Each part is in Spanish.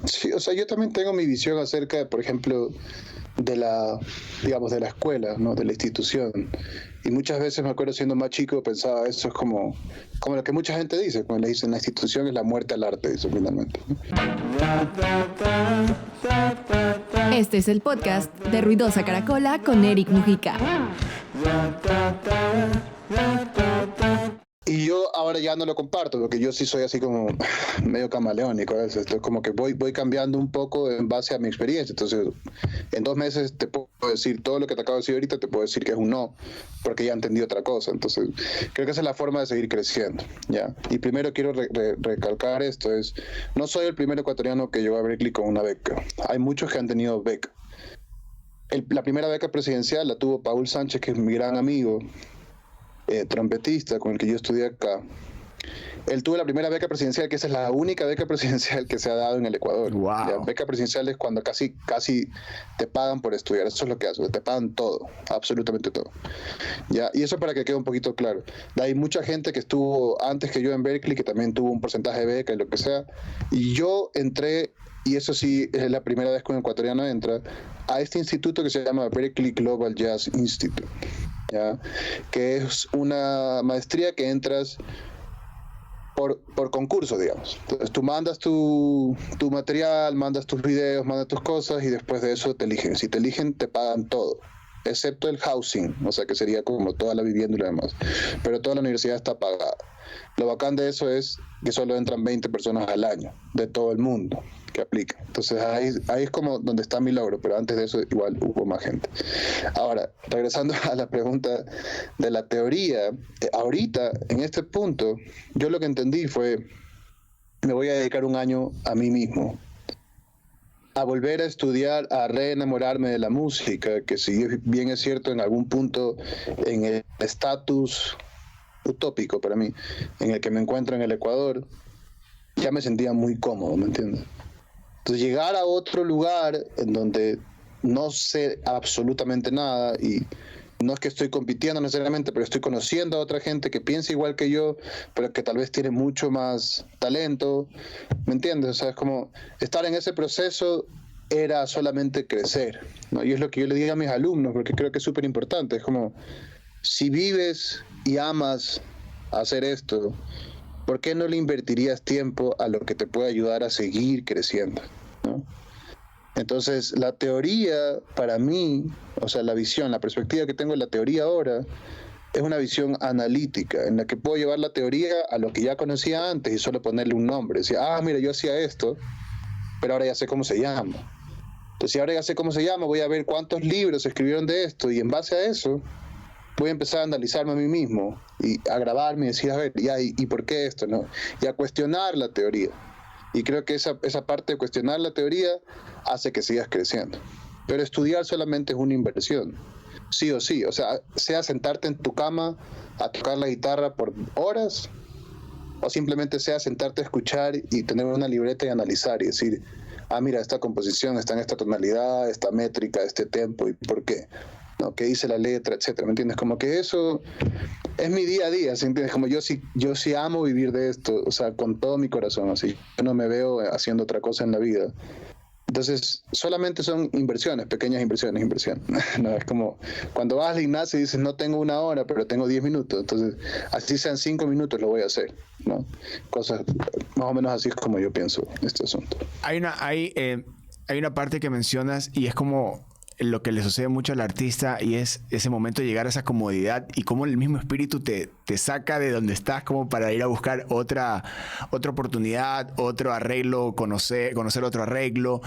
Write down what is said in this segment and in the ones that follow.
Sí, o sea, yo también tengo mi visión acerca de, por ejemplo, de la, digamos, de la escuela, ¿no? De la institución. Y muchas veces me acuerdo siendo más chico pensaba, eso es como lo que mucha gente dice, cuando le dicen la institución es la muerte al arte, eso finalmente, ¿no? Este es el podcast de Ruidosa Caracola con Eric Mujica. Y yo ahora ya no lo comparto, porque yo sí soy así como medio camaleónico a veces. Entonces, como que voy cambiando un poco en base a mi experiencia. Entonces, en 2 meses te puedo decir todo lo que te acabo de decir ahorita, te puedo decir que es un no, porque ya entendí otra cosa. Entonces, creo que esa es la forma de seguir creciendo, ¿ya? Y primero quiero recalcar esto, no soy el primer ecuatoriano que llegó a Berkeley con una beca. Hay muchos que han tenido beca. La primera beca presidencial la tuvo Paul Sánchez, que es mi gran amigo, trompetista con el que yo estudié acá. Él tuvo la primera beca presidencial, que esa es la única beca presidencial que se ha dado en el Ecuador. Wow. La beca presidencial es cuando casi te pagan por estudiar. Eso es lo que hacen, te pagan todo, absolutamente todo. ¿Ya? Y eso para que quede un poquito claro. Hay mucha gente que estuvo antes que yo en Berkeley, que también tuvo un porcentaje de beca y lo que sea. Y yo entré, y eso sí es la primera vez que un ecuatoriano entra, a este instituto que se llama Berkeley Global Jazz Institute, ¿ya? Que es una maestría que entras por concurso, digamos. Entonces tú mandas tu material, mandas tus videos, mandas tus cosas y después de eso te eligen. Si te eligen, te pagan todo, excepto el housing, o sea que sería como toda la vivienda y lo demás. Pero toda la universidad está pagada. Lo bacán de eso es que solo entran 20 personas al año, de todo el mundo, que aplican. Entonces ahí es como donde está mi logro, pero antes de eso igual hubo más gente. Ahora, regresando a la pregunta de la teoría, ahorita, en este punto, yo lo que entendí fue, me voy a dedicar un año a mí mismo, a volver a estudiar, a reenamorarme de la música, que si bien es cierto en algún punto en el estatus utópico para mí, en el que me encuentro en el Ecuador, ya me sentía muy cómodo, ¿me entiendes? Entonces llegar a otro lugar en donde no sé absolutamente nada y no es que estoy compitiendo necesariamente, pero estoy conociendo a otra gente que piensa igual que yo, pero que tal vez tiene mucho más talento, ¿me entiendes? O sea, es como estar en ese proceso era solamente crecer, ¿no? Y es lo que yo le digo a mis alumnos, porque creo que es súper importante, es como, si vives y amas hacer esto, ¿por qué no le invertirías tiempo a lo que te puede ayudar a seguir creciendo, ¿no? Entonces, la teoría, para mí, o sea, la visión, la perspectiva que tengo en la teoría ahora, es una visión analítica, en la que puedo llevar la teoría a lo que ya conocía antes y solo ponerle un nombre. Decir, mira, yo hacía esto, pero ahora ya sé cómo se llama. Entonces, si ahora ya sé cómo se llama, voy a ver cuántos libros se escribieron de esto y en base a eso voy a empezar a analizarme a mí mismo y a grabarme y decir, a ver, ya, ¿y por qué esto, no? Y a cuestionar la teoría. Y creo que esa parte de cuestionar la teoría hace que sigas creciendo. Pero estudiar solamente es una inversión, sí o sí. O sea sentarte en tu cama a tocar la guitarra por horas, o simplemente sea sentarte a escuchar y tener una libreta y analizar y decir, mira, esta composición está en esta tonalidad, esta métrica, este tempo, ¿y por qué? ¿No? ¿Qué dice la letra, etcétera? ¿Me entiendes? Como que eso es mi día a día, ¿sí? ¿Entiendes? Como yo sí amo vivir de esto, o sea, con todo mi corazón, así. Yo no me veo haciendo otra cosa en la vida. Entonces, solamente son inversiones, pequeñas inversiones. No, es como cuando vas al gimnasio y dices, no tengo 1 hora, pero tengo 10 minutos. Entonces, así sean 5 minutos, lo voy a hacer, ¿no? Cosas, más o menos así es como yo pienso este asunto. Hay una parte que mencionas y es como lo que le sucede mucho al artista, y es ese momento de llegar a esa comodidad y cómo el mismo espíritu te saca de donde estás como para ir a buscar otra oportunidad, otro arreglo, conocer otro arreglo,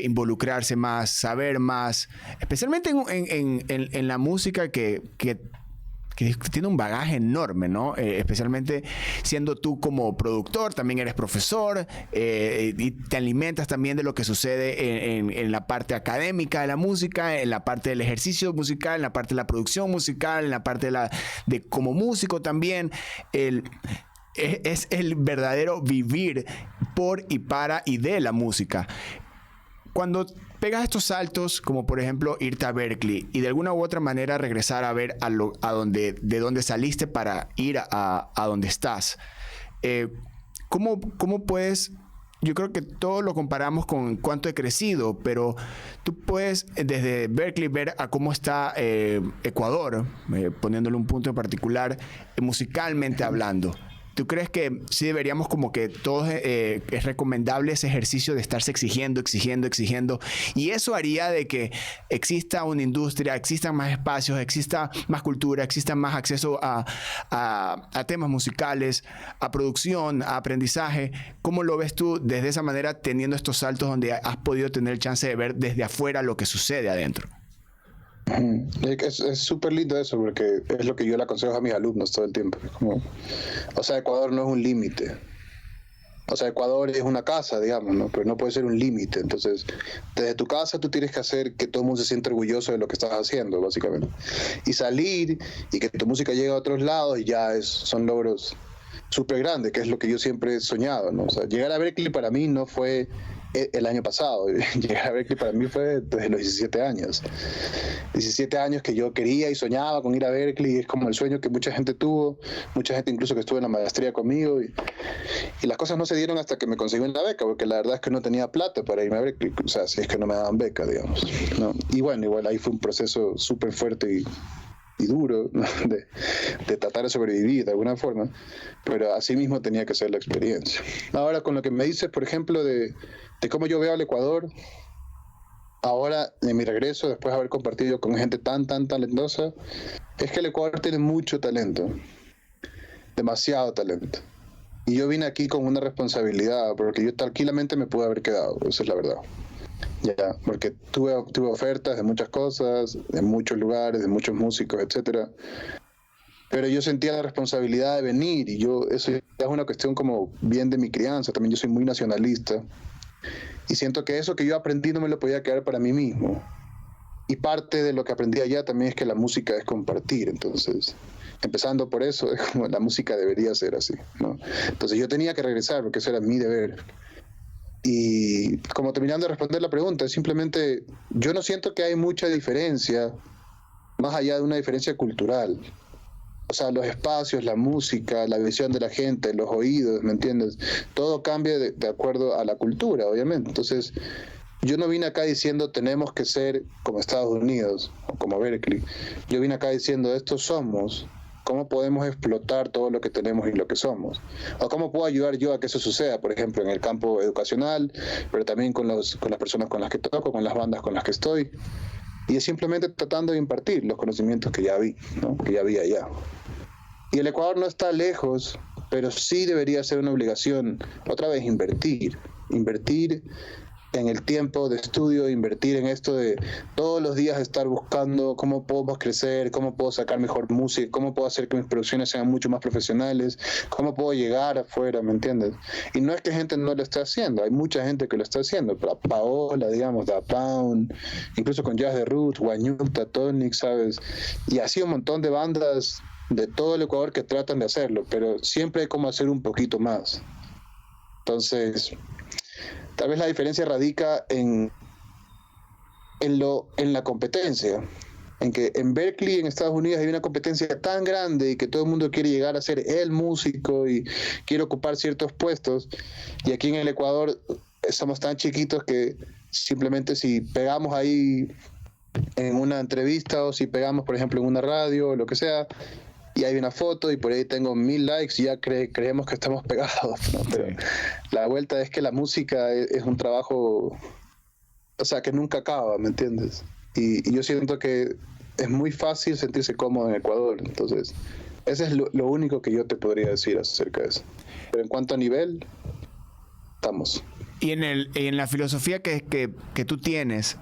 involucrarse más, saber más, especialmente en la música que tiene un bagaje enorme, ¿no? Especialmente siendo tú como productor, también eres profesor, y te alimentas también de lo que sucede en la parte académica de la música, en la parte del ejercicio musical, en la parte de la producción musical, en la parte de como músico también. Es el verdadero vivir por y para y de la música. Cuando pegas estos saltos, como por ejemplo irte a Berkeley y de alguna u otra manera regresar a ver de dónde saliste para ir a donde estás, ¿cómo puedes yo creo que todo lo comparamos con cuánto he crecido, pero tú puedes desde Berkeley ver a cómo está Ecuador, poniéndole un punto en particular, musicalmente hablando. ¿Tú crees que sí deberíamos como que todos es recomendable ese ejercicio de estarse exigiendo? Y eso haría de que exista una industria, existan más espacios, exista más cultura, exista más acceso a temas musicales, a producción, a aprendizaje. ¿Cómo lo ves tú desde esa manera, teniendo estos saltos donde has podido tener el chance de ver desde afuera lo que sucede adentro? Es súper lindo eso, porque es lo que yo le aconsejo a mis alumnos todo el tiempo. O sea, Ecuador no es un límite. O sea, Ecuador es una casa, digamos, ¿no? Pero no puede ser un límite. Entonces, desde tu casa tú tienes que hacer que todo el mundo se sienta orgulloso de lo que estás haciendo, básicamente. Y salir y que tu música llegue a otros lados y ya son logros súper grandes, que es lo que yo siempre he soñado, ¿no? O sea, llegar a Berkeley para mí no fue el año pasado. Llegar a Berkeley para mí fue desde los 17 años. 17 años que yo quería y soñaba con ir a Berkeley, es como el sueño que mucha gente tuvo, mucha gente incluso que estuvo en la maestría conmigo, y las cosas no se dieron hasta que me conseguí una beca, porque la verdad es que no tenía plata para irme a Berkeley, o sea, si es que no me daban beca, digamos, ¿no? Y bueno, igual ahí fue un proceso súper fuerte y duro, ¿no? de tratar de sobrevivir de alguna forma, pero así mismo tenía que ser la experiencia. Ahora, con lo que me dices, por ejemplo, de cómo yo veo al Ecuador, ahora en mi regreso, después de haber compartido con gente tan talentosa, es que el Ecuador tiene mucho talento, demasiado talento. Y yo vine aquí con una responsabilidad, porque yo tranquilamente me pude haber quedado, esa es la verdad. Ya, porque tuve ofertas de muchas cosas, de muchos lugares, de muchos músicos, etcétera. Pero yo sentía la responsabilidad de venir, y eso es una cuestión como bien de mi crianza. También yo soy muy nacionalista. Y siento que eso que yo aprendí no me lo podía quedar para mí mismo. Y parte de lo que aprendí allá también es que la música es compartir. Entonces, empezando por eso, es como la música debería ser así, ¿no? Entonces yo tenía que regresar porque eso era mi deber. Y como terminando de responder la pregunta, simplemente yo no siento que hay mucha diferencia, más allá de una diferencia cultural. O sea, los espacios, la música, la visión de la gente, los oídos, ¿me entiendes? Todo cambia de acuerdo a la cultura, obviamente. Entonces, yo no vine acá diciendo tenemos que ser como Estados Unidos o como Berkeley. Yo vine acá diciendo estos somos. ¿Cómo podemos explotar todo lo que tenemos y lo que somos? ¿O cómo puedo ayudar yo a que eso suceda? Por ejemplo, en el campo educacional, pero también con las personas con las que toco, con las bandas con las que estoy. Y es simplemente tratando de impartir los conocimientos que ya vi, ¿no? Que ya vi allá. Y el Ecuador no está lejos, pero sí debería ser una obligación, otra vez, invertir en el tiempo de estudio, invertir en esto de todos los días estar buscando cómo podemos crecer, cómo puedo sacar mejor música, cómo puedo hacer que mis producciones sean mucho más profesionales, cómo puedo llegar afuera, ¿me entiendes? Y no es que gente no lo esté haciendo, hay mucha gente que lo está haciendo, Paola, digamos, Da Pound, incluso con Jazz de Roots, Guanyuta, Tonic, ¿sabes? Y así un montón de bandas de todo el Ecuador que tratan de hacerlo, pero siempre hay como hacer un poquito más. Entonces, tal vez la diferencia radica en la competencia, en que en Berkeley, en Estados Unidos, hay una competencia tan grande y que todo el mundo quiere llegar a ser el músico y quiere ocupar ciertos puestos, y aquí en el Ecuador somos tan chiquitos que simplemente si pegamos ahí en una entrevista o si pegamos, por ejemplo, en una radio o lo que sea, y hay una foto y por ahí tengo 1000 likes, y ya creemos que estamos pegados, ¿no? Pero la vuelta es que la música es un trabajo, o sea, que nunca acaba, ¿me entiendes? Y yo siento que es muy fácil sentirse cómodo en Ecuador. Entonces, ese es lo único que yo te podría decir acerca de eso. Pero en cuanto a nivel, estamos. Y en la filosofía que tú tienes,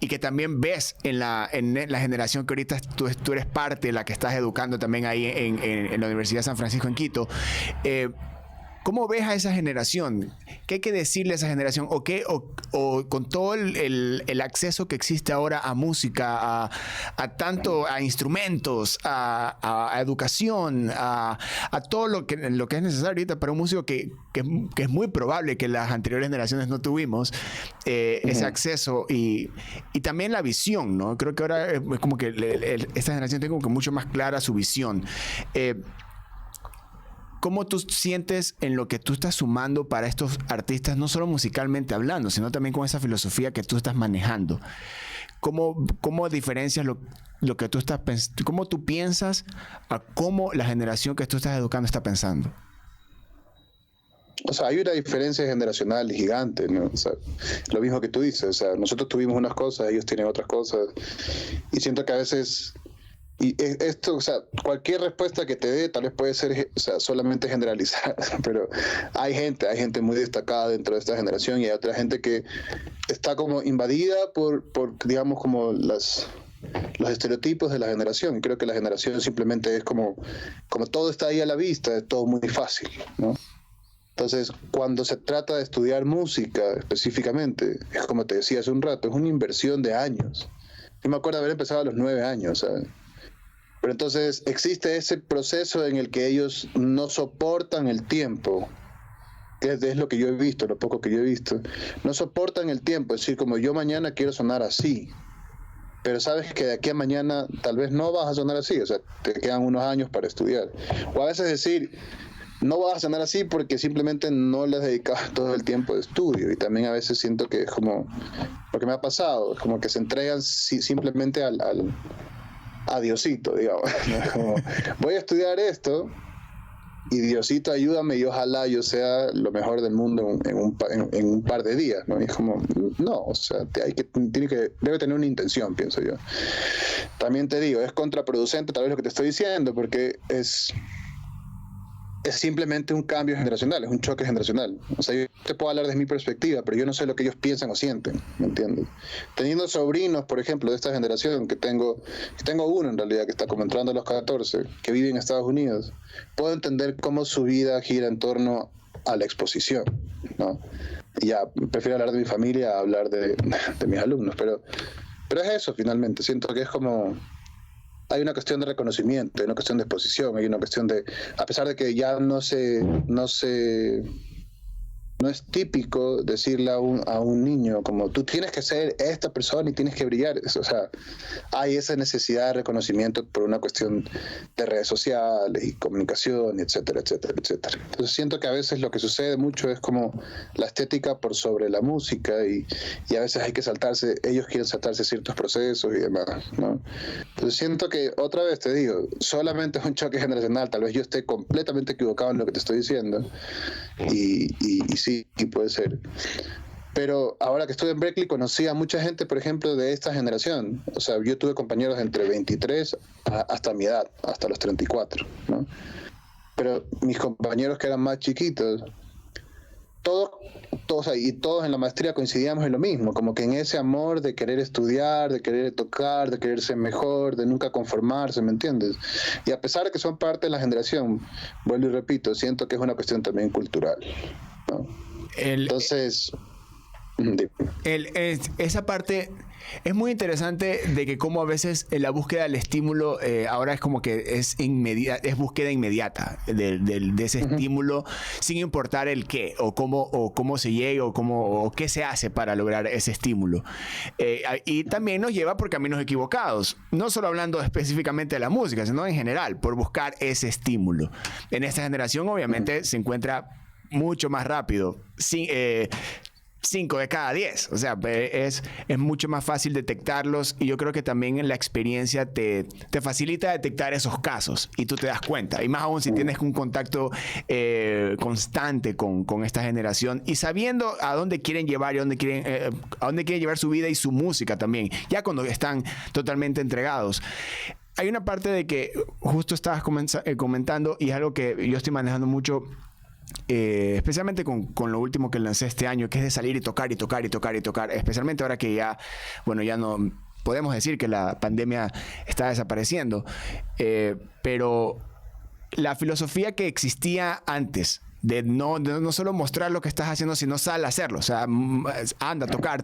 y que también ves en la generación que ahorita tú eres parte de la que estás educando también ahí en la Universidad de San Francisco en Quito, ¿cómo ves a esa generación? ¿Qué hay que decirle a esa generación? ¿O con todo el acceso que existe ahora a música, tanto a instrumentos, a educación, a todo lo que es necesario ahorita para un músico que es muy probable que las anteriores generaciones no tuvimos, ese acceso y también la visión, ¿no? Creo que ahora es como que esta generación tiene como que mucho más clara su visión. ¿cómo tú sientes en lo que tú estás sumando para estos artistas, no solo musicalmente hablando, sino también con esa filosofía que tú estás manejando? ¿Cómo diferencias lo que tú estás pensando? ¿Cómo tú piensas a cómo la generación que tú estás educando está pensando? O sea, hay una diferencia generacional gigante, ¿no? O sea, lo mismo que tú dices, o sea, nosotros tuvimos unas cosas, ellos tienen otras cosas, y siento que a veces, esto, o sea, cualquier respuesta que te dé tal vez puede ser, o sea, solamente generalizar, pero hay gente muy destacada dentro de esta generación, y hay otra gente que está como invadida por digamos, como los estereotipos de la generación. Y creo que la generación simplemente es como todo está ahí a la vista, es todo muy fácil, ¿no? Entonces, cuando se trata de estudiar música específicamente, es como te decía hace un rato, es una inversión de años. Yo me acuerdo haber empezado a los 9 años, ¿sabes? Pero entonces existe ese proceso en el que ellos no soportan el tiempo, que es lo que yo he visto, lo poco que yo he visto. No soportan el tiempo, es decir, como yo mañana quiero sonar así, pero sabes que de aquí a mañana tal vez no vas a sonar así, o sea, te quedan unos años para estudiar. O a veces decir, no vas a sonar así porque simplemente no le has dedicado todo el tiempo de estudio. Y también a veces siento que es como lo que me ha pasado, es como que se entregan simplemente a Diosito, digamos. Como, voy a estudiar esto y Diosito ayúdame y ojalá yo sea lo mejor del mundo en un par de días, ¿no? Y es como, no, o sea, debe tener una intención, pienso yo. También te digo, es contraproducente tal vez lo que te estoy diciendo, porque es simplemente un cambio generacional, es un choque generacional. O sea, yo te puedo hablar desde mi perspectiva, pero yo no sé lo que ellos piensan o sienten, ¿me entiendes? Teniendo sobrinos, por ejemplo, de esta generación, que tengo uno en realidad, que está como entrando a los 14, que vive en Estados Unidos, puedo entender cómo su vida gira en torno a la exposición, ¿no? Y ya, prefiero hablar de mi familia a hablar de mis alumnos, pero es eso finalmente, siento que es como... Hay una cuestión de reconocimiento, hay una cuestión de exposición, hay una cuestión de, a pesar de que ya no es típico decirle a un niño como tú tienes que ser esta persona y tienes que brillar, o sea, hay esa necesidad de reconocimiento por una cuestión de redes sociales y comunicación, etcétera, etcétera, etcétera. Entonces siento que a veces lo que sucede mucho es como la estética por sobre la música y a veces hay que ellos quieren saltarse ciertos procesos y demás, ¿no? Entonces siento que, otra vez te digo, solamente es un choque generacional, tal vez yo esté completamente equivocado en lo que te estoy diciendo y sí, puede ser. Pero ahora que estuve en Berklee conocí a mucha gente, por ejemplo, de esta generación. O sea, yo tuve compañeros de entre 23 hasta mi edad, hasta los 34, ¿no? Pero mis compañeros que eran más chiquitos, todos en la maestría coincidíamos en lo mismo, como que en ese amor de querer estudiar, de querer tocar, de querer ser mejor, de nunca conformarse, ¿me entiendes? Y a pesar de que son parte de la generación, vuelvo y repito, siento que es una cuestión también cultural, ¿no? Entonces, esa parte es muy interesante de que como a veces en la búsqueda del estímulo ahora es como que es búsqueda inmediata de ese estímulo sin importar el qué o cómo se llega o qué se hace para lograr ese estímulo. Y también nos lleva por caminos equivocados, no solo hablando específicamente de la música, sino en general, por buscar ese estímulo. En esta generación obviamente se encuentra mucho más rápido. 5 de cada 10. O sea, es mucho más fácil detectarlos y yo creo que también la experiencia te facilita detectar esos casos y tú te das cuenta. Y más aún si tienes un contacto constante con esta generación y sabiendo a dónde quieren llevar y a dónde quieren llevar su vida y su música también, ya cuando están totalmente entregados. Hay una parte de que justo estabas comentando y es algo que yo estoy manejando mucho, especialmente con lo último que lancé este año, que es de salir y tocar, especialmente ahora que ya no podemos decir que la pandemia está desapareciendo, pero la filosofía que existía antes de no solo mostrar lo que estás haciendo, sino sal a hacerlo. O sea, anda, tocar.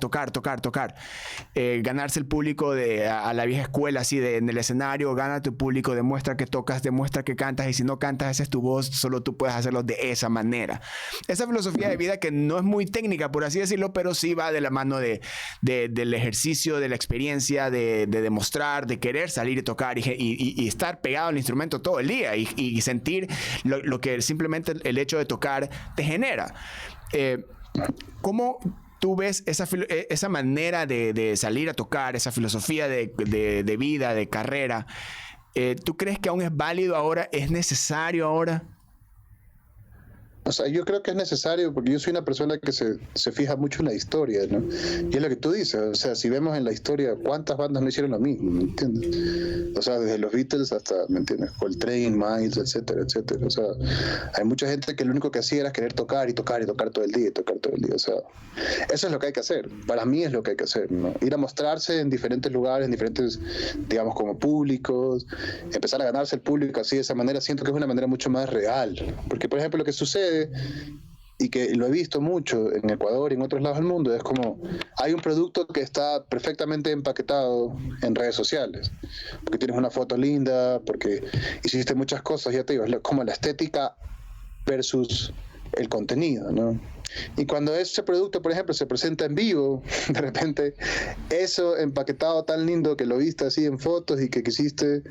Ganarse el público a la vieja escuela, así en el escenario, gana tu público, demuestra que tocas, demuestra que cantas, y si no cantas, esa es tu voz, solo tú puedes hacerlo de esa manera. Esa filosofía de vida que no es muy técnica, por así decirlo, pero sí va de la mano del ejercicio, de la experiencia, de demostrar, de querer salir y tocar y estar pegado al instrumento todo el día y sentir lo que simplemente el hecho de tocar te genera. ¿Cómo tú ves esa manera de salir a tocar, esa filosofía de vida, de carrera? ¿Tú crees que aún es válido ahora? ¿Es necesario ahora? O sea, yo creo que es necesario porque yo soy una persona que se fija mucho en la historia, ¿no? Y es lo que tú dices, o sea, si vemos en la historia cuántas bandas no hicieron lo mismo, ¿me entiendes? O sea, desde los Beatles hasta, ¿me entiendes? Coltrane, Miles, etcétera, etcétera. O sea, hay mucha gente que lo único que hacía era querer tocar todo el día, O sea, eso es lo que hay que hacer. Para mí es lo que hay que hacer, ¿no? Ir a mostrarse en diferentes lugares, en diferentes, digamos, como públicos, empezar a ganarse el público así de esa manera, siento que es una manera mucho más real. Porque, por ejemplo, lo que sucede y que lo he visto mucho en Ecuador y en otros lados del mundo, es como hay un producto que está perfectamente empaquetado en redes sociales, porque tienes una foto linda, porque hiciste muchas cosas, ya te digo, es como la estética versus el contenido, ¿no? Y cuando ese producto, por ejemplo, se presenta en vivo, de repente, eso empaquetado tan lindo que lo viste así en fotos y que quisiste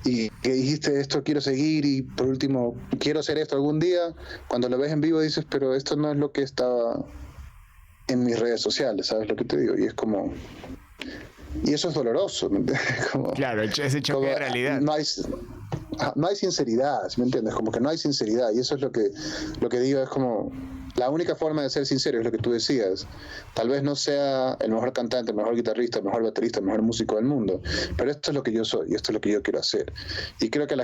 y que dijiste esto quiero seguir y por último quiero hacer esto algún día, cuando lo ves en vivo dices, pero esto no es lo que estaba en mis redes sociales, ¿sabes lo que te digo? Y es como... Y eso es doloroso, ¿me entiendes? Como, claro, ese choque de realidad. No hay sinceridad, ¿me entiendes? Como que no hay sinceridad, y eso es lo que digo, es como la única forma de ser sincero es lo que tú decías. Tal vez no sea el mejor cantante, el mejor guitarrista, el mejor baterista, el mejor músico del mundo, pero esto es lo que yo soy y esto es lo que yo quiero hacer. Y creo que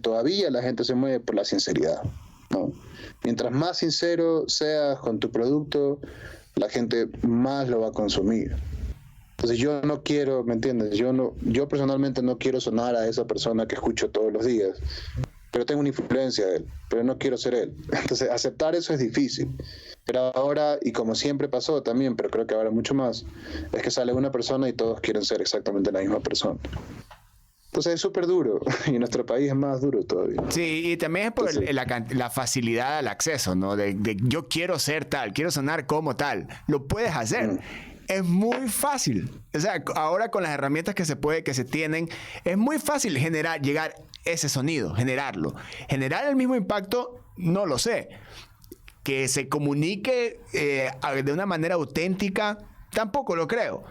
todavía la gente se mueve por la sinceridad, ¿no? Mientras más sincero seas con tu producto, la gente más lo va a consumir. Entonces yo no quiero, ¿me entiendes? Yo personalmente no quiero sonar a esa persona que escucho todos los días, pero tengo una influencia de él, pero no quiero ser él. Entonces aceptar eso es difícil. Pero ahora, y como siempre pasó también, pero creo que ahora mucho más, es que sale una persona y todos quieren ser exactamente la misma persona. Entonces es súper duro, y en nuestro país es más duro todavía. Sí, y también es por la facilidad al acceso, ¿no? De yo quiero ser tal, quiero sonar como tal. Lo puedes hacer. Es muy fácil. O sea, ahora con las herramientas que se tienen, es muy fácil llegar ese sonido, generarlo. Generar el mismo impacto, no lo sé. Que se comunique de una manera auténtica, tampoco lo creo.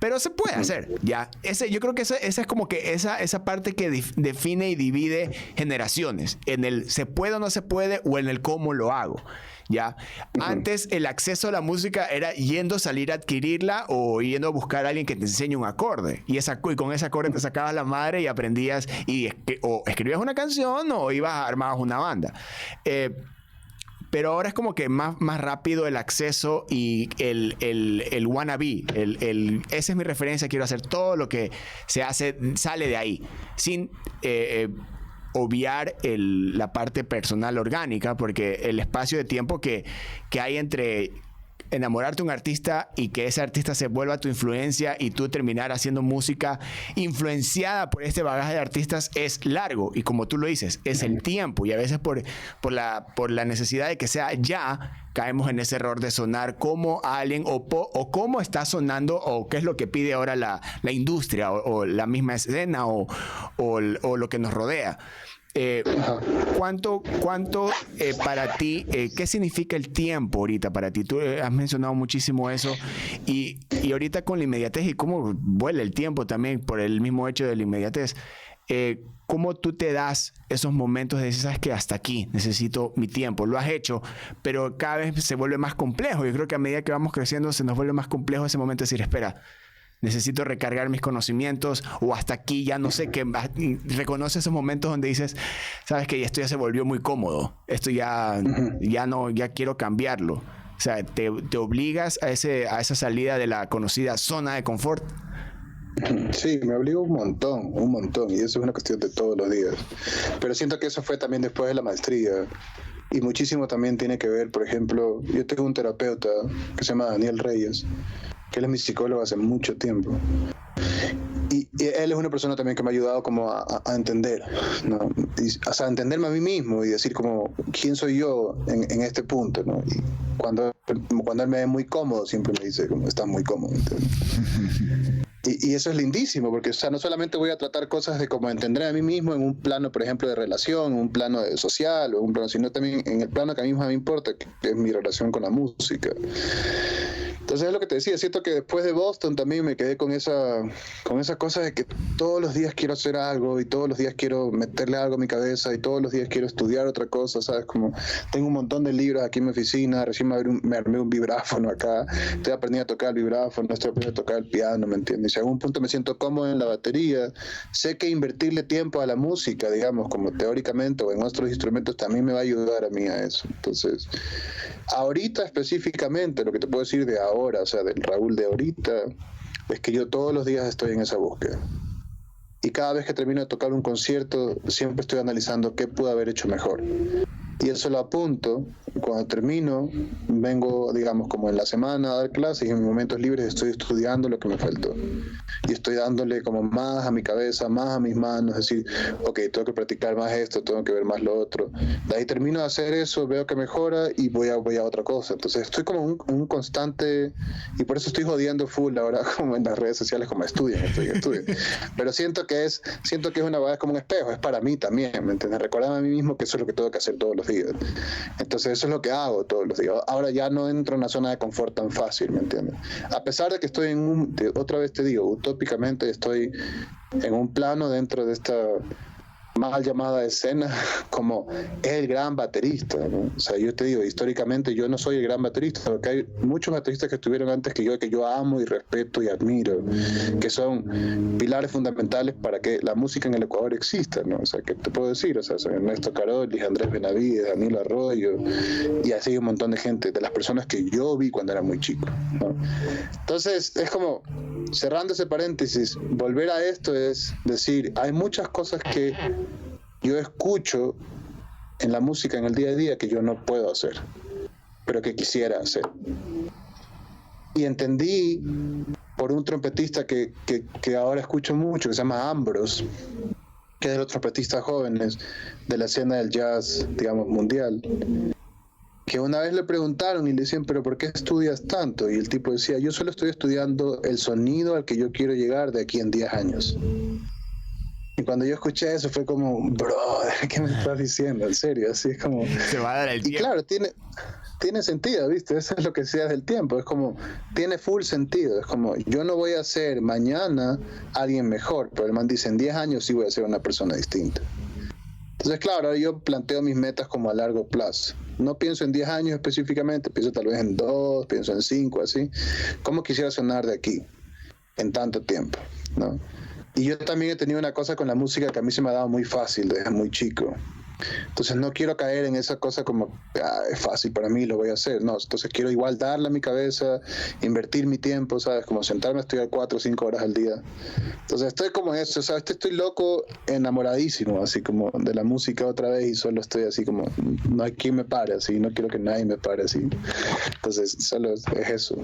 Pero se puede hacer, ¿ya? Yo creo que esa es como que esa parte que define y divide generaciones. En el se puede o no se puede, o en el cómo lo hago, ¿ya? Antes el acceso a la música era salir a adquirirla o yendo a buscar a alguien que te enseñe un acorde. Y con ese acorde te sacabas la madre y aprendías o escribías una canción o armabas una banda. Pero ahora es como que más rápido el acceso y el wannabe. Esa es mi referencia, quiero hacer todo lo que se hace, sale de ahí. Sin obviar la parte personal orgánica, porque el espacio de tiempo que hay entre enamorarte de un artista y que ese artista se vuelva tu influencia y tú terminar haciendo música influenciada por este bagaje de artistas es largo, y como tú lo dices, es el tiempo, y a veces por la necesidad de que sea ya, caemos en ese error de sonar como alguien o cómo está sonando o qué es lo que pide ahora la industria o la misma escena o lo que nos rodea. ¿Cuánto para ti, qué significa el tiempo ahorita para ti? Tú has mencionado muchísimo eso y ahorita con la inmediatez y cómo vuela el tiempo también por el mismo hecho de la inmediatez, ¿cómo tú te das esos momentos de decir, sabes que hasta aquí necesito mi tiempo? Lo has hecho, pero cada vez se vuelve más complejo. Yo creo que a medida que vamos creciendo se nos vuelve más complejo ese momento de decir, espera, necesito recargar mis conocimientos o hasta aquí ya no sé qué. Reconoce esos momentos donde dices, sabes que esto ya se volvió muy cómodo, esto ya quiero cambiarlo. O sea, te obligas a esa salida de la conocida zona de confort. Sí, me obligo un montón, y eso es una cuestión de todos los días. Pero siento que eso fue también después de la maestría, Y muchísimo también tiene que ver, por ejemplo, yo tengo un terapeuta que se llama Daniel Reyes, que él es mi psicólogo hace mucho tiempo. Y él es una persona también que me ha ayudado como a entender, ¿no? O sea, a entenderme a mí mismo y decir como, ¿quién soy yo en este punto, ¿no? Y cuando él me ve muy cómodo, siempre me dice como, estás muy cómodo, ¿entiendes? Y eso es lindísimo, porque o sea, no solamente voy a tratar cosas de como entender a mí mismo en un plano, por ejemplo, de relación, en un plano social, o un plano, sino también en el plano que a mí más me importa, que es mi relación con la música. Entonces es lo que te decía, siento que después de Boston también me quedé con esa cosa de que todos los días quiero hacer algo y todos los días quiero meterle algo a mi cabeza y todos los días quiero estudiar otra cosa, ¿sabes? Como tengo un montón de libros aquí en mi oficina, recién me armé un vibráfono acá, estoy aprendiendo a tocar el vibráfono, estoy aprendiendo a tocar el piano, ¿me entiendes? Y si a algún punto me siento cómodo en la batería, sé que invertirle tiempo a la música, digamos, como teóricamente o en otros instrumentos también me va a ayudar a mí a eso. Entonces, ahorita específicamente, lo que te puedo decir de ahora, o sea, del Raúl de ahorita, es que yo todos los días estoy en esa búsqueda. Y cada vez que termino de tocar un concierto, siempre estoy analizando qué pude haber hecho mejor. Y eso lo apunto, cuando termino, vengo, digamos, como en la semana a dar clases y en mis momentos libres estoy estudiando lo que me faltó. Y estoy dándole como más a mi cabeza, más a mis manos, es decir, ok, tengo que practicar más esto, tengo que ver más lo otro. De ahí termino de hacer eso, veo que mejora y voy a otra cosa. Entonces estoy como un constante, y por eso estoy jodiendo full ahora como en las redes sociales, como estudien. Pero siento que es una verdad, como un espejo, es para mí también, ¿me entiendes? Recordarme a mí mismo que eso es lo que tengo que hacer todos los días. Entonces eso es lo que hago todos los días. Ahora ya no entro en una zona de confort tan fácil, ¿me entiendes? A pesar de que estoy otra vez te digo, utópicamente estoy en un plano dentro de esta mal llamada escena como el gran baterista, ¿no? O sea, yo te digo, históricamente yo no soy el gran baterista, porque hay muchos bateristas que estuvieron antes que yo amo y respeto y admiro, que son pilares fundamentales para que la música en el Ecuador exista, ¿no? O sea, ¿qué te puedo decir? O sea, son Ernesto Caroli, Andrés Benavides, Danilo Arroyo, y así un montón de gente, de las personas que yo vi cuando era muy chico, ¿no? Entonces, es como, cerrando ese paréntesis, volver a esto es decir, hay muchas cosas que yo escucho en la música en el día a día que yo no puedo hacer, pero que quisiera hacer. Y entendí por un trompetista que ahora escucho mucho, que se llama Ambrose, que es de los trompetistas jóvenes de la escena del jazz, digamos, mundial, que una vez le preguntaron y le decían, ¿pero por qué estudias tanto? Y el tipo decía, yo solo estoy estudiando el sonido al que yo quiero llegar de aquí en 10 años. Y cuando yo escuché eso fue como, bro, ¿qué me estás diciendo? En serio, así es como... Se va a dar el tiempo. Y claro, tiene sentido, ¿viste? Eso es lo que sea del tiempo. Es como, tiene full sentido. Es como, yo no voy a ser mañana alguien mejor, pero el man dice, en 10 años sí voy a ser una persona distinta. Entonces, claro, ahora yo planteo mis metas como a largo plazo. No pienso en 10 años específicamente, pienso tal vez en 2, pienso en 5, así. ¿Cómo quisiera sonar de aquí en tanto tiempo, ¿no? Y yo también he tenido una cosa con la música que a mí se me ha dado muy fácil desde muy chico. Entonces no quiero caer en esa cosa como, es fácil para mí, lo voy a hacer. No, entonces quiero igual darle a mi cabeza, invertir mi tiempo, ¿sabes? Como sentarme a estudiar 4 o 5 horas al día. Entonces estoy como eso, ¿sabes? Estoy loco, enamoradísimo, así como de la música otra vez y solo estoy así como, no hay quien me pare, así, no quiero que nadie me pare, así. Entonces solo es eso.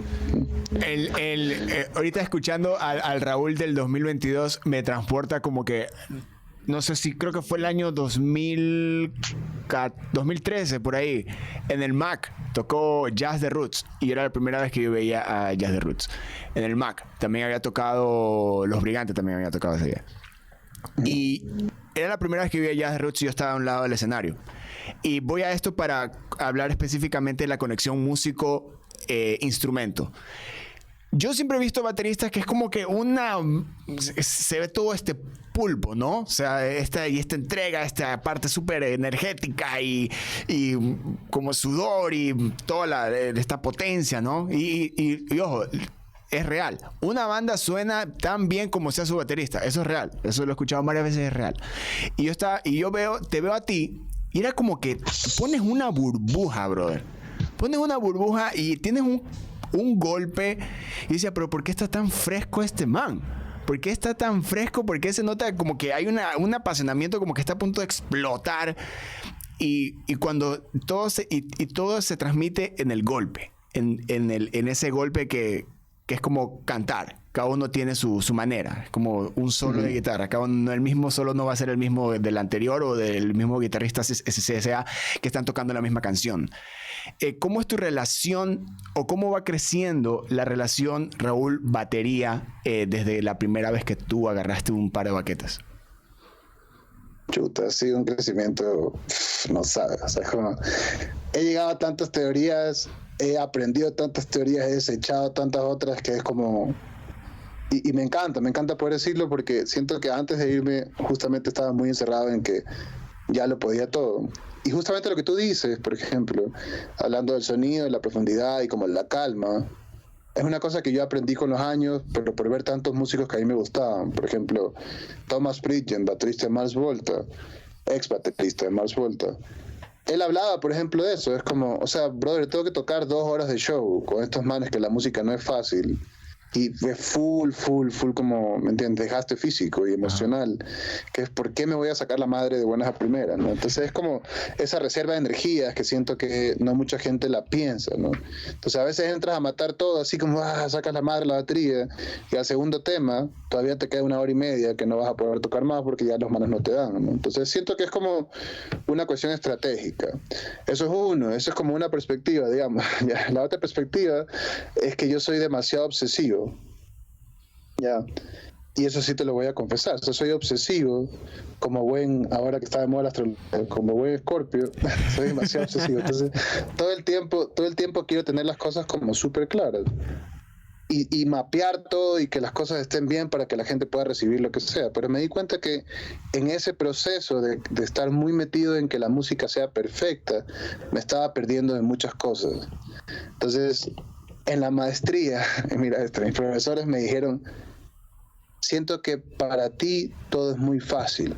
Ahorita escuchando al Raúl del 2022 me transporta como que... No sé si creo que fue el año 2013, por ahí, en el MAC tocó Jazz de Roots y era la primera vez que yo veía a Jazz de Roots. En el MAC también había tocado Los Brigantes, también había tocado ese día. Y era la primera vez que veía Jazz de Roots y yo estaba a un lado del escenario. Y voy a esto para hablar específicamente de la conexión músico-instrumento. Yo siempre he visto bateristas que es como que se ve todo este pulpo, ¿no? O sea, esta entrega, esta parte súper energética y como sudor y toda esta potencia, ¿no? Y ojo, es real. Una banda suena tan bien como sea su baterista. Eso es real. Eso lo he escuchado varias veces, es real. Y yo te veo a ti y era como que pones una burbuja, brother. Pones una burbuja y tienes un golpe y decía, pero ¿por qué está tan fresco este man? ¿Por qué está tan fresco? ¿Por qué se nota como que hay un apasionamiento como que está a punto de explotar? y cuando todo se transmite en el golpe, en ese golpe que es como cantar. Cada uno tiene su manera. Es como un solo de guitarra. Cada uno, el mismo solo no va a ser el mismo del anterior o del mismo guitarrista sea que están tocando la misma canción. ¿Cómo es tu relación o cómo va creciendo la relación Raúl-batería desde la primera vez que tú agarraste un par de baquetas? Chuta, ha sido un crecimiento, no sabes, o sea, como he llegado a tantas teorías, he aprendido tantas teorías, he desechado tantas otras que es como... Y me encanta poder decirlo porque siento que antes de irme justamente estaba muy encerrado en que ya lo podía todo. Y justamente lo que tú dices, por ejemplo, hablando del sonido, de la profundidad y como la calma, es una cosa que yo aprendí con los años, pero por ver tantos músicos que a mí me gustaban. Por ejemplo, Thomas Pridgen, baterista de Mars Volta, ex baterista de Mars Volta. Él hablaba, por ejemplo, de eso. Es como, o sea, brother, tengo que tocar 2 horas de show con estos manes que la música no es fácil. Y fue full, como, ¿me entiendes? Desgaste físico y emocional, que es por qué me voy a sacar la madre de buenas a primeras, ¿no? Entonces es como esa reserva de energías que siento que no mucha gente la piensa, ¿no? Entonces a veces entras a matar todo, así como, sacas la madre la batería, y al segundo tema todavía te queda 1 hora y media que no vas a poder tocar más porque ya los manos no te dan, ¿no? Entonces siento que es como una cuestión estratégica. Eso es uno, eso es como una perspectiva, digamos. Ya, la otra perspectiva es que yo soy demasiado obsesivo. Ya, y eso sí te lo voy a confesar. Yo soy obsesivo, como ahora que está de moda la astrología, como buen Escorpio, soy demasiado obsesivo. Entonces, todo el tiempo quiero tener las cosas como súper claras. Y mapear todo y que las cosas estén bien para que la gente pueda recibir lo que sea. Pero me di cuenta que en ese proceso de estar muy metido en que la música sea perfecta, me estaba perdiendo de muchas cosas. Entonces, en la maestría, mira esto, mis profesores me dijeron, siento que para ti todo es muy fácil.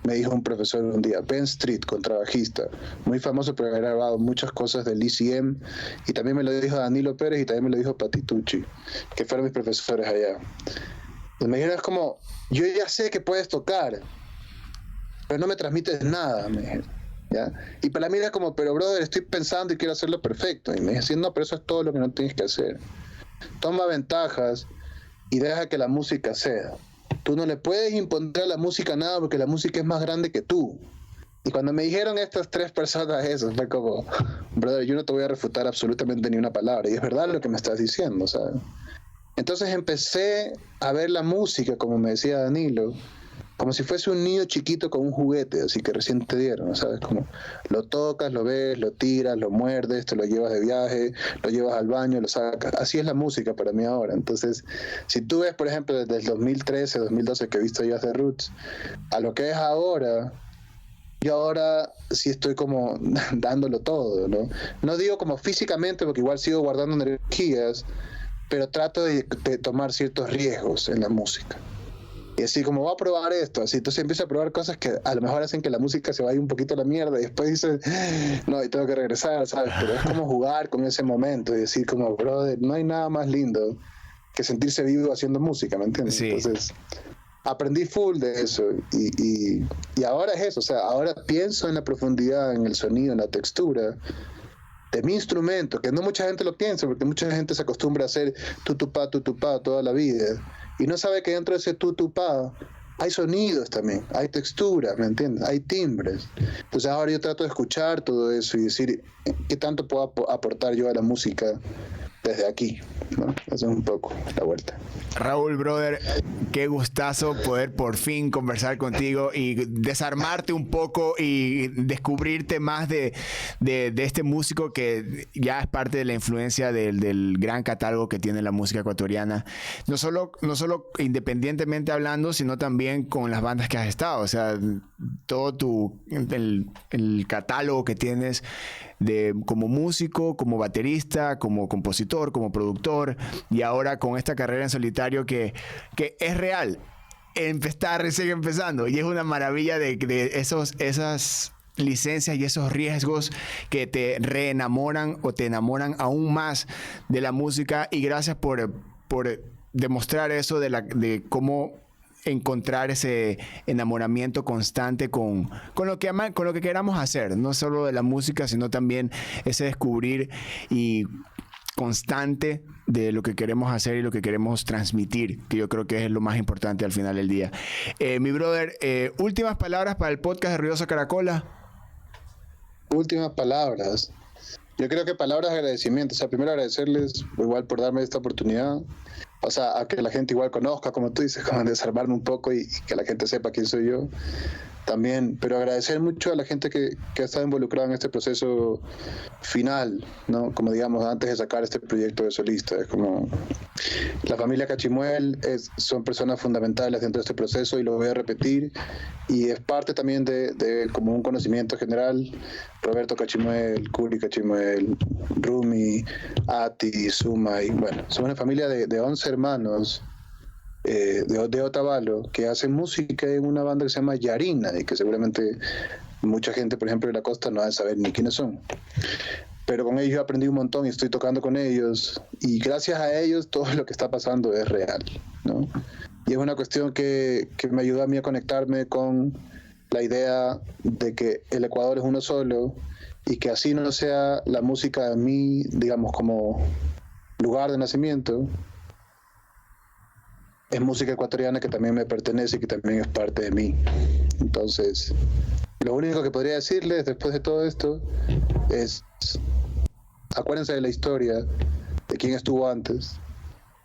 Me dijo un profesor un día, Ben Street, contrabajista, muy famoso por haber grabado muchas cosas del ECM, y también me lo dijo Danilo Pérez y también me lo dijo Patitucci, que fueron mis profesores allá. Y me dijeron, es como, yo ya sé que puedes tocar, pero no me transmites nada, me dijeron. ¿Ya? Y para mí era como, pero brother, estoy pensando y quiero hacerlo perfecto. Y me decían, no, pero eso es todo lo que no tienes que hacer. Toma ventajas y deja que la música sea. Tú no le puedes imponer a la música nada porque la música es más grande que tú. Y cuando me dijeron estas 3 personas eso, fue como, brother, yo no te voy a refutar absolutamente ni una palabra. Y es verdad lo que me estás diciendo, ¿sabes? Entonces empecé a ver la música, como me decía Danilo, como si fuese un niño chiquito con un juguete, así que recién te dieron, ¿sabes? Como lo tocas, lo ves, lo tiras, lo muerdes, te lo llevas de viaje, lo llevas al baño, lo sacas. Así es la música para mí ahora. Entonces, si tú ves, por ejemplo, desde el 2013, 2012 que he visto ya The Roots, a lo que es ahora, yo ahora sí estoy como dándolo todo, ¿no? No digo como físicamente, porque igual sigo guardando energías, pero trato de tomar ciertos riesgos en la música. Y así como voy a probar esto, así entonces empiezo a probar cosas que a lo mejor hacen que la música se vaya un poquito a la mierda y después dices, no, y tengo que regresar, ¿sabes? Pero es como jugar con ese momento y decir como, brother, no hay nada más lindo que sentirse vivo haciendo música, ¿me entiendes? Sí. Entonces, aprendí full de eso y ahora es eso, o sea, ahora pienso en la profundidad, en el sonido, en la textura de mi instrumento, que no mucha gente lo piensa, porque mucha gente se acostumbra a hacer tutupá toda la vida. Y no sabe que dentro de ese tutupá hay sonidos también, hay textura, ¿me entiendes? Hay timbres. Entonces ahora yo trato de escuchar todo eso y decir qué tanto puedo aportar yo a la música desde aquí, ¿no? Eso es un poco la vuelta. Raúl, brother, qué gustazo poder por fin conversar contigo y desarmarte un poco y descubrirte más de este músico que ya es parte de la influencia del gran catálogo que tiene la música ecuatoriana. No solo independientemente hablando, sino también con las bandas que has estado. O sea, todo el catálogo que tienes como músico, como baterista, como compositor, como productor, y ahora con esta carrera en solitario que es real. Está recién empezando y es una maravilla de esas licencias y esos riesgos que te reenamoran o te enamoran aún más de la música, y gracias por demostrar eso de cómo encontrar ese enamoramiento constante con lo que queramos hacer, no solo de la música, sino también ese descubrir y constante de lo que queremos hacer y lo que queremos transmitir, que yo creo que es lo más importante al final del día. Mi brother, últimas palabras para el podcast de Ruidosa Caracola. Últimas palabras. Yo creo que palabras de agradecimiento. O sea, primero agradecerles igual por darme esta oportunidad. O sea, a que la gente igual conozca, como tú dices, como desarmarme un poco y que la gente sepa quién soy yo. También, pero agradecer mucho a la gente que ha estado involucrada en este proceso final, ¿no? Como digamos, antes de sacar este proyecto de solista. Es como la familia Cachimuel son personas fundamentales dentro de este proceso y lo voy a repetir. Y es parte también de como un conocimiento general. Roberto Cachimuel, Curi Cachimuel, Rumi, Ati, Suma, y bueno, somos una familia de 11 hermanos. De Otavalo, que hacen música en una banda que se llama Yarina y que seguramente mucha gente, por ejemplo, de la costa no ha de saber ni quiénes son. Pero con ellos aprendí un montón y estoy tocando con ellos y gracias a ellos todo lo que está pasando es real, ¿no? Y es una cuestión que me ayudó a mí a conectarme con la idea de que el Ecuador es uno solo y que así no sea la música de mí, digamos, como lugar de nacimiento, es música ecuatoriana que también me pertenece y que también es parte de mí. Entonces, lo único que podría decirles después de todo esto es: acuérdense de la historia, de quién estuvo antes,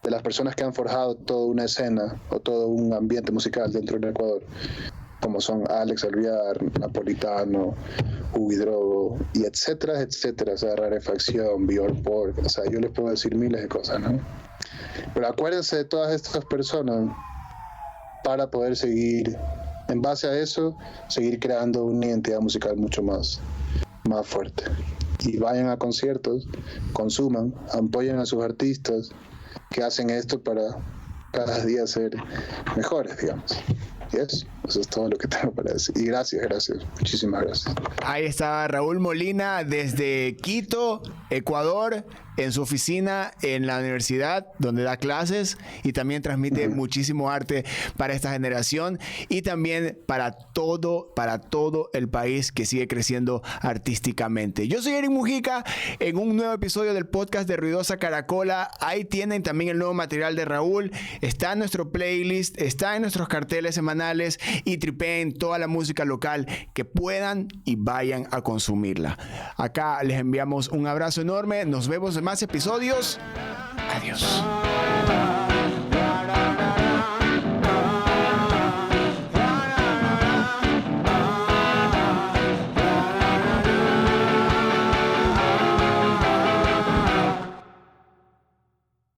de las personas que han forjado toda una escena o todo un ambiente musical dentro del Ecuador, como son Alex Alvear, Napolitano, Hugo Hidrogo, y etcétera, etcétera. O sea, Rarefacción, Bjorn Borg, o sea, yo les puedo decir miles de cosas, ¿no? Pero acuérdense de todas estas personas para poder seguir, en base a eso, seguir creando una identidad musical mucho más fuerte. Y vayan a conciertos, consuman, apoyen a sus artistas que hacen esto para cada día ser mejores, digamos. Y eso es todo lo que tengo para decir. Y gracias, muchísimas gracias. Ahí está Raúl Molina desde Quito, Ecuador, en su oficina en la universidad donde da clases y también transmite muchísimo arte para esta generación y también para todo el país que sigue creciendo artísticamente. Yo soy Eric Mujica en un nuevo episodio del podcast de Ruidosa Caracola. Ahí tienen también el nuevo material de Raúl. Está en nuestro playlist, está en nuestros carteles semanales y tripeen toda la música local que puedan y vayan a consumirla. Acá les enviamos un abrazo enorme. Nos vemos en más episodios. Adiós.